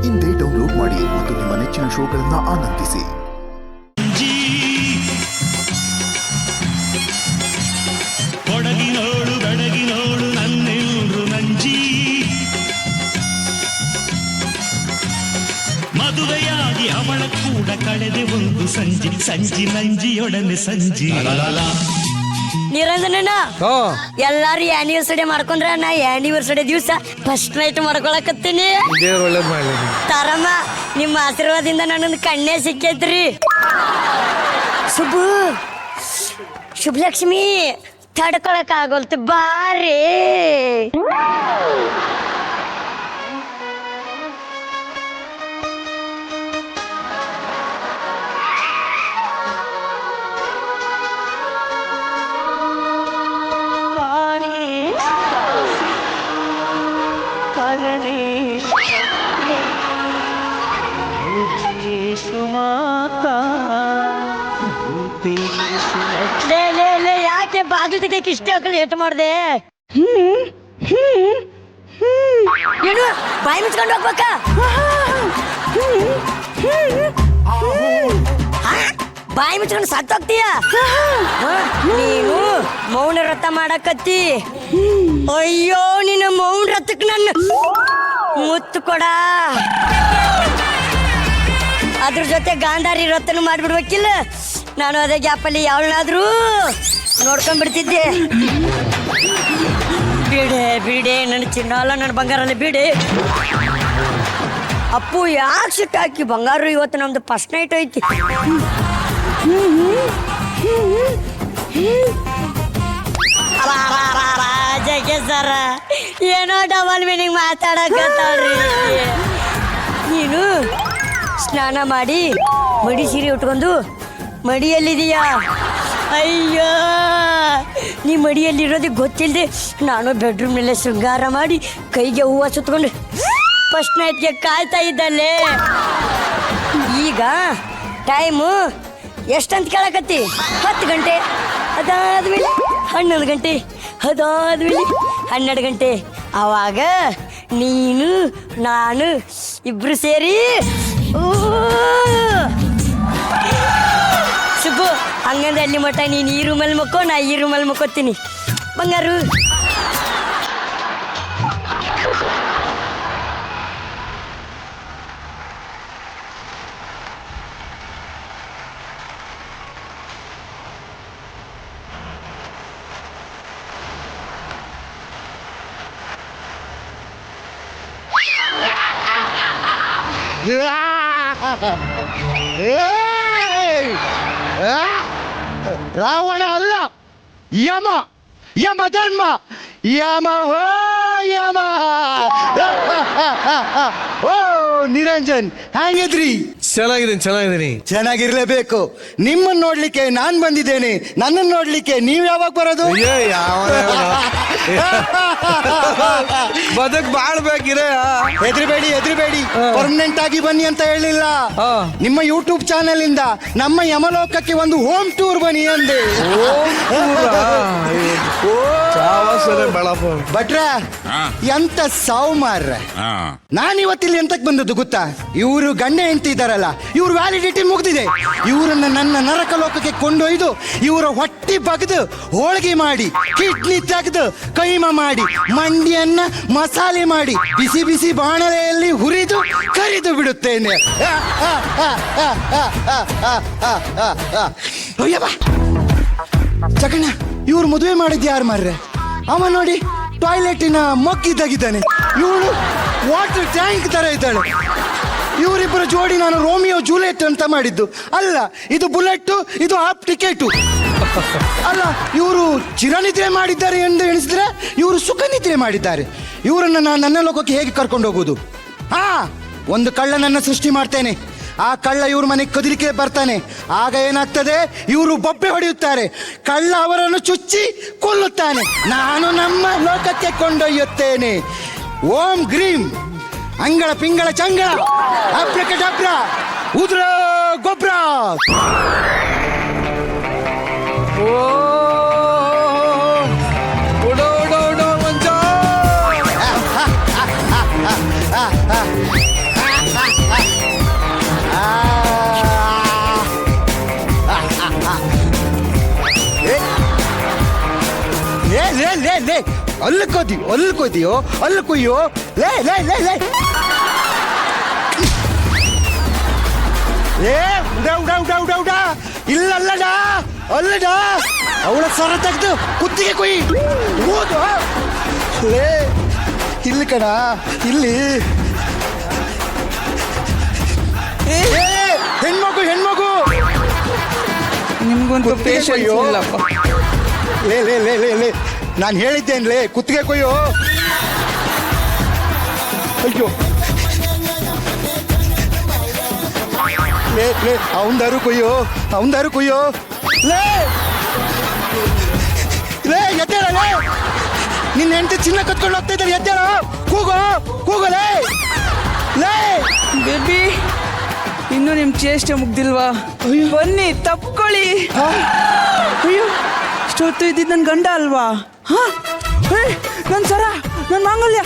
ಇಂದೇ ಡೌನ್ಲೋಡ್ ಮಾಡಿ ಮತ್ತು ನಿಮ್ಮ ನೆಚ್ಚಿನ ಶೋಗಳನ್ನು ಆನಂದಿಸಿ. ಕೊಡಗಿನೋಳು ಬೆಡಗಿನೋಳು ನನ್ನೆಲ್ರು ನಂಜಿ, ಮದುವೆಯಾಗಿ ಅವಳ ಕೂಡ ಕಳೆದೆ ಒಂದು ಸಂಜಿ, ಸಂಜಿ ನಂಜಿಯೊಡನೆ ಸಂಜಿ. ನಿರಂಜನ ಎಲ್ಲಾರು ಆನಿವರ್ಸರಿ ಮಾಡ್ಕೊಂಡ್ರ ನಾ ಆನಿವರ್ಸರಿ ದಿವಸ ಫಸ್ಟ್ ನೈಟ್ ಮಾಡ್ಕೊಳಕತ್ತೀನಿ. ತರಮ್ಮ ನಿಮ್ಮ ಆಶೀರ್ವಾದದಿಂದ ನನ್ನೊಂದು ಕಣ್ಣೆ ಸಿಕ್ಕೈತ್ರಿ. ಶುಭಲಕ್ಷ್ಮಿ ತಡ್ಕೊಳಕ್ ಆಗೋಲ್ತು ಬಾರಿ. ಯಾಕೆ ಬಾಗಿಲು ತೆಗಿಯಕ್ಕೆ ಇಷ್ಟೇ ಲೇಟ್ ಮಾಡಿದೆ? ಏನು ಬಾಯಿ ಮುಚ್ಕೊಂಡು ಹೋಗ್ಬೇಕಾ? ಬಾಯಿ ಮುಚ್ಕೊಂಡು ಸತ್ತೋಗ್ತೀಯ ನೀನು. ಮೌನ ವ್ರತ ಮಾಡಕತ್ತಿ. ಅಯ್ಯೋ ನಿನ್ನ ಮೌನ ವ್ರತಕ್ಕೆ ನನ್ನ ಮುತ್ತು ಕೊಡ. ಅದ್ರ ಜೊತೆ ಗಾಂಧಾರಿ ವ್ರತನು ಮಾಡ್ಬಿಡ್ಬೇಕಿಲ್ಲ. ನಾನು ಅದೇ ಗ್ಯಾಪಲ್ಲಿ ಯಾವಳಾದ್ರೂ ನೋಡ್ಕೊಂಡ್ಬಿಡ್ತಿದ್ದೆ. ಬಿಡೆ ಬಿಡೆ ನನ್ನ ಚಿನ್ನ ಅಲ್ಲ ನನ್ನ ಬಂಗಾರ ಅಲ್ಲ ಬಿಡೆ. ಅಪ್ಪು ಯಾಕೆ ಸಿಟ್ಟು ಹಾಕಿ ಬಂಗಾರ? ಇವತ್ತು ನಮ್ದು ಫಸ್ಟ್ ನೈಟ್ ಐತಿ. ಜಗೆ ಸರ ಏನೋ ಡಬಲ್ ಮೀನಿಂಗ್ ಮಾತಾಡಕತ್ತಾಳ್ರಿ. ನೀನು ಸ್ನಾನ ಮಾಡಿ ಮಡಿ ಸೀರೆ ಉಟ್ಕೊಂಡು ಮಡಿಯಲ್ಲಿದೀಯಾ? ಅಯ್ಯೋ ನೀ ಮಡಿಯಲ್ಲಿರೋದಕ್ಕೆ ಗೊತ್ತಿಲ್ಲದೆ ನಾನು ಬೆಡ್ರೂಮ್ನಲ್ಲೇ ಶೃಂಗಾರ ಮಾಡಿ ಕೈಗೆ ಹೂವು ಸುತ್ಕೊಂಡು ಫಸ್ಟ್ ನೈಟ್ಗೆ ಕಾಯ್ತಾ ಇದ್ದಲ್ಲೇ. ಈಗ ಟೈಮು ಎಷ್ಟಂತ ಕೇಳಕತ್ತಿ? 10 ಗಂಟೆ, ಅದಾದ್ಮೇಲೆ 11 ಗಂಟೆ, ಅದಾದ್ಮೇಲೆ 12 ಗಂಟೆ. ಆವಾಗ ನೀನು ನಾನು ಇಬ್ರು ಸೇರಿ ಸುಬ್ಬು ಹಂಗಂದ್ರೆ ಅಲ್ಲಿ ಮಟ್ಟ ನೀನು ಈ ರೂಮಲ್ಲಿ ಮಕ್ಕೋ, ನಾ ಈ ರೂಮಲ್ಲಿ ಮಕ್ಕೋತೀನಿ ಬಂಗಾರು. ರಾವಣ ಅಲ್ಲ, ಯಮ, ಯಮ ಧರ್ಮ, ಯಮ ಯಮ. ಓ ನಿರಂಜನ್, ಹೇಗಿದ್ರಿ? ಚೆನ್ನಾಗಿದ್ದೀನಿ. ಚೆನ್ನಾಗಿರ್ಲೇಬೇಕು. ನಿಮ್ಮನ್ನ ನೋಡ್ಲಿಕ್ಕೆ ನಾನ್ ಬಂದಿದ್ದೇನೆ. ನನ್ನನ್ನು ನೋಡ್ಲಿಕ್ಕೆ ನೀವ್ ಯಾವಾಗ ಬರೋದು? ಬದುಕ್ ಬಾಳ್ಬೇಕಿರೇ. ಹೆದ್ರಬೇಡಿ, ಪರ್ಮನೆಂಟ್ ಆಗಿ ಬನ್ನಿ ಅಂತ ಹೇಳಿಲ್ಲ. ನಿಮ್ಮ ಯೂಟ್ಯೂಬ್ ಚಾನೆಲ್ ಇಂದ ನಮ್ಮ ಯಮಲೋಕಕ್ಕೆ ಒಂದು ಹೋಮ್ ಟೂರ್ ಬನ್ನಿ ಅಂದೆ. ಭಟ್ರ ಎಂತ ಸಾವು ಮಾರ್ರ. ನಾನಿವತ್ತಿಲ್ಲಿ ಎಂತಕ್ ಬಂದದ್ದು ಗೊತ್ತಾ? ಇವರು ಗಂಡ ಹೆಂಡತಿ ಇದ್ದಾರಲ್ಲ, ಇವ್ರ ವ್ಯಾಲಿಡಿಟಿ ಮುಗ್ದಿದೆ. ಇವರನ್ನ ನನ್ನ ನರಕ ಲೋಕಕ್ಕೆ ಕೊಂಡೊಯ್ದು ಇವರ ಹೊಟ್ಟಿ ಬಗ್ದು ಹೋಳಿಗೆ ಮಾಡಿ ಕಿಡ್ನಿ ತೆಗೆದು ಕೈಮ ಮಾಡಿ ಮಂಡಿಯನ್ನ ಮಸಾಲೆ ಮಾಡಿ ಬಿಸಿ ಬಿಸಿ ಬಾಣಲೆಯಲ್ಲಿ ಹುರಿದು ಕರಿದು ಬಿಡುತ್ತೇನೆ. ಜಗಣ್ಣ, ಇವ್ರು ಮದುವೆ ಮಾಡಿದ್ ಯಾರು ಮಾರ್ರೆ? ಅವ ನೋಡಿ ಟಾಯ್ಲೆಟಿನ ಮೊಗ್ಗಿದ್ದಾಗಿದ್ದಾನೆ, ಇವಳು ವಾಟರ್ ಟ್ಯಾಂಕ್ ತರ ಇದ್ದಾಳೆ. ಇವರಿಬ್ಬರು ಜೋಡಿ ನಾನು ರೋಮಿಯೋ ಜೂಲಿಯಟ್ ಅಂತ ಮಾಡಿದ್ದು ಅಲ್ಲ. ಇದು ಬುಲೆಟ್, ಇದು ಹಾಫ್ ಟಿಕೆಟು. ಅಲ್ಲ, ಇವರು ಚಿರನಿದ್ರೆ ಮಾಡಿದ್ದಾರೆ ಎಂದು ಎಣಿಸಿದ್ರೆ ಇವರು ಸುಖ ನಿದ್ರೆ ಮಾಡಿದ್ದಾರೆ. ಇವರನ್ನು ನಾನು ನನ್ನ ಲೋಕಕ್ಕೆ ಹೇಗೆ ಕರ್ಕೊಂಡು ಹೋಗುವುದು? ಒಂದು ಕಳ್ಳನನ್ನ ಸೃಷ್ಟಿ ಮಾಡ್ತೇನೆ. ಆ ಕಳ್ಳ ಇವ್ರ ಮನೆಗೆ ಕದಿಲಿಕ್ಕೆ ಬರ್ತಾನೆ. ಆಗ ಏನಾಗ್ತದೆ? ಇವರು ಬೊಬ್ಬೆ ಹೊಡೆಯುತ್ತಾರೆ. ಕಳ್ಳ ಅವರನ್ನು ಚುಚ್ಚಿ ಕೊಲ್ಲುತ್ತಾನೆ. ನಾನು ನಮ್ಮ ಲೋಕಕ್ಕೆ ಕೊಂಡೊಯ್ಯುತ್ತೇನೆ. ಓಂ ಗ್ರೀಂ ಅಂಗಳ ಪಿಂಗಳ ಚಂಗಳ ಅಬ್ರಕಡಬ್ರ ಉದ್ರ ಗೊಬ್ರ. ಲೇ ಅಲ್ಲಿ ಕೊದಿಯೋ ಅಲ್ಲಿ ಕೊಯ್ಯೋ ಲೇ ಲೇ ಲೇ ಲೇ ಏ ಉಡ ಉಡ ಉಡ ಉಡ ಉಡ ಇಲ್ಲಲ್ಲಡ ಅಲ್ಲಡ ಅವಳ ಸರ ತೆಗೆದು ಕುತ್ತಿಗೆ ಕೊಯ್ ಓದು ಲೇ ಇಲ್ಲಿ ಕಡ ಇಲ್ಲಿ ಹೆಣ್ಮಗು ಹೆಣ್ಮಗು ನಿಮ್ಗೊಂದು ಪೇಷನ್ಸ್ ಇಲ್ಲಪ್ಪ. ಲೇ ಲೇ ಲೇ ಲೇ ಲೇ ನಾನು ಹೇಳಿದ್ದೇನ್ಲೇ ಕುತ್ತಿಗೆ ಕೊಯ್ಯೋ ಅಯ್ಯೋ ಲೇ ಲೇ ಅವಂದಾರು ಕೊಯ್ಯೋ ಲೇ ಲೇ ಎದ್ದೇಳ ಲೇ ನಿನ್ನ ಹೆಂಡತಿ ಚಿನ್ನ ಕತ್ಕೊಂಡು ಹೋಗ್ತಾ ಇದ್ದಾರೆ ಎದ್ದೇಳ ಕೂಗೋ ಲೇ ಬೇಬಿ ಇನ್ನು ನಿಮ್ ಚೇಷ್ಟೆ ಮುಗ್ದಿಲ್ವಾ? ಬನ್ನಿ ತಪ್ಕೊಳ್ಳಿ. ಅಯ್ಯೋ ಇಷ್ಟೊತ್ತು ಇದ್ದಿದ್ದು ನನ್ನ ಗಂಡ ಅಲ್ವಾ? ನನ್ನ ಸರ, ನನ್ನ ಮಾಂಗಲ್ಯ.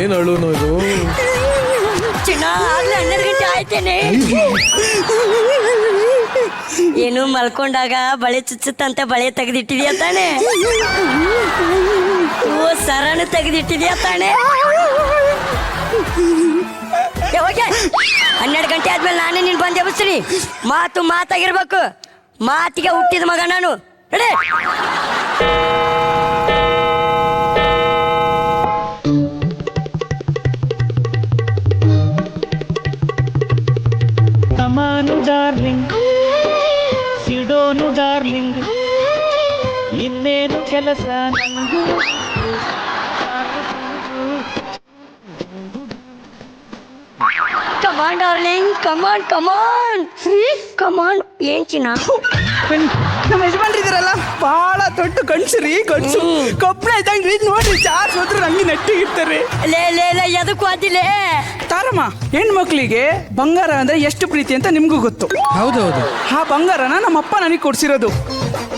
ಏನು ಅಳುನು ಇದು? ಚಿನ್ನ ಆಗ್ಲೇ 12 ಗಂಟೆ ಆಯ್ತೇನೆ. ಏನು ಮಲ್ಕೊಂಡಾಗ ಬಳೆ ಚುಚ್ಚುತ್ತಂತ ಬಳೆ ತೆಗೆದಿಟ್ಟಿದ್ಯಾ ತಾನೆ? ಓ ಸರನ ತೆಗೆದಿಟ್ಟಿದ್ಯಾ ತಾನೆ? 12 ಗಂಟೆ ಆದ್ಮೇಲೆ ನಾನೇ ನೀನ್ ಬಂದೆ ಬಸ್ರಿ. ಮಾತಾಗಿರ್ಬೇಕು. ಮಾತಿಗೆ ಹುಟ್ಟಿದ ಮಗ ನಾನು. ರೆಡಿ? ಕಮಾನು ಡಾರ್ಲಿಂಗ್, ಸಿಡೋನು ಡಾರ್ಲಿಂಗ್, ಇನ್ನೇನು ಕೆಲಸ ನಂಗೂ. ಕಮಾನ್ ಡಾರ್ಲಿಂಗ್, ಕಮಾನ್. ಏನ್ ಚಿನ್ನ? ನಮ್ಮ ಯಜಮಾನ್ರಿದಾರಲ್ಲ ಬಹಳ ದೊಡ್ಡ ಗಂಡ್ಸ್ರಿ, ಗಂಡ್ಸು ಕಬ್ಬಣ ಇದ್ದಂಗ್ರಿ. ನೋಡ್ರಿ ಚಾರ್ ಹೋದ್ರು ನಂಗೆ ನೆಟ್ಟಿಗಿರ್ತಾರೆ. ಲೇ ಎದಕ್ಕೂ ಆದಿಲ್ಲೇ ತಾರಮ್ಮ, ಹೆಣ್ಮಕ್ಳಿಗೆ ಬಂಗಾರ ಅಂದ್ರೆ ಎಷ್ಟು ಪ್ರೀತಿ ಅಂತ ನಿಮ್ಗೂ ಗೊತ್ತು. ಹೌದೌದು. ಆ ಬಂಗಾರನ ನಮ್ಮಪ್ಪ ನನಗೆ ಕೊಡ್ಸಿರೋದು.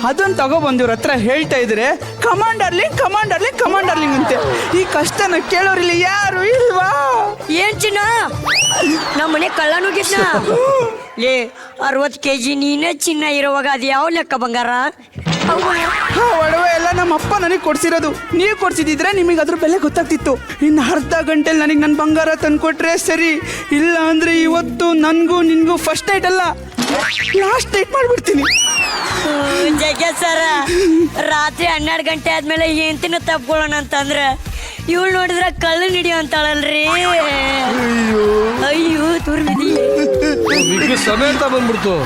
ಅದನ್ನ ತಗೊಬಂದಿವ್ರ ಹತ್ರ ಹೇಳ್ತಾ ಇದ್ರೆ ಕಮಾಂಡರ್ಲಿಂಗ್ ಅಂತೆ. ಈ ಕಷ್ಟನ ಕೇಳೋರಿಲ್ಲ ಯಾರು ಇಲ್ವಾ? ಏನ್ ಚಿನ್ನ? ನಮ್ಮ ಮನೆ ಕಳ್ಳ ನುಗ್ಗಿದ್ನ. ಲೇ 60 kg ನೀನೇ ಚಿನ್ನ ಇರುವಾಗ ಅದು ಯಾವ ಲೆಕ್ಕ ಬಂಗಾರ? ಆ ಒಡವೆ ಎಲ್ಲ ನಮ್ಮಪ್ಪ ನನಗೆ ಕೊಡ್ಸಿರೋದು. ನೀವು ಕೊಡ್ಸಿದಿದ್ರೆ ನಿಮಗೆ ಅದ್ರ ಬೆಲೆ ಗೊತ್ತಾಗ್ತಿತ್ತು. ಇನ್ನು ಅರ್ಧ ಗಂಟೆಲಿ ನನಗೆ ನನ್ನ ಬಂಗಾರ ತಂದ್ಕೊಟ್ರೆ ಸರಿ. ಇಲ್ಲ ಅಂದ್ರೆ ಇವತ್ತು ನನ್ಗೂ ನಿನ್ಗೂ ಫಸ್ಟ್ ನೈಟ್ ಅಲ್ಲ, ಲಾಸ್ಟ್ ನೈಟ್ ಮಾಡ್ಬಿಡ್ತೀನಿ. ಜಗ್ಗ ಸರ, ರಾತ್ರಿ 12 ಗಂಟೆ ಆದ್ಮೇಲೆ ಏನ್ತಿನ ತಪ್ಕೊಳ್ಳೋಣ ಅಂತಂದ್ರೆ ಇವಳು ನೋಡಿದ್ರೆ ಕಳ್ಳು ಹಿಡಿಯೋ ಅಂತಾಳಲ್ರಿ. ಅಯ್ಯೋ ತುರ್ಬಿದಿ ಸಮೇತ ಬಂದ್ಬಿಡ್ತು.